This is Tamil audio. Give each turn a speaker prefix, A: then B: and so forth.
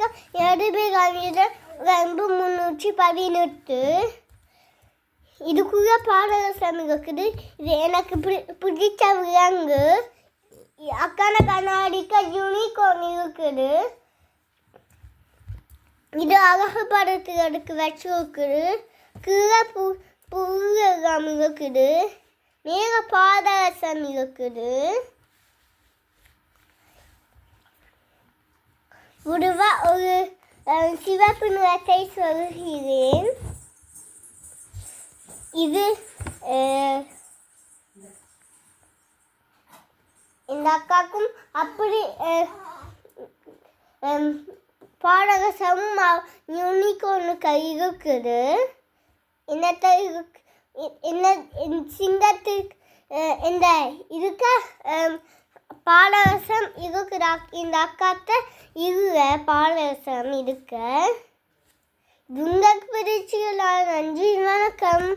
A: இலக்கம் 2318. இதுக்குள்ள பாடரசம் இருக்குது. இது எனக்கு பிடிச்ச விலங்கு. அக்கான கண்ணாடிக்க யூனிகார்ன் இருக்குது. இது அழகுபடுத்துறதுக்கு வச்சிருக்குது. கீழே புல்லம் இருக்குது. மேல பாதரசம் இருக்குது. முடிவா ஒரு சிவப்பு நிறத்தை சொல்கிறேன். இது இந்த அக்காக்கும் அப்படி பாடரசமும் யூனிகார்னு கை இருக்குது. என்ன சிங்கத்துக்கு இந்த இருக்க பாடரசம் இருக்கிற இந்த அக்காத்த இல்லை பாடரசம் இருக்க. உங்களுக்கு பிடிச்சிக்கலாம். நன்றி, வணக்கம்.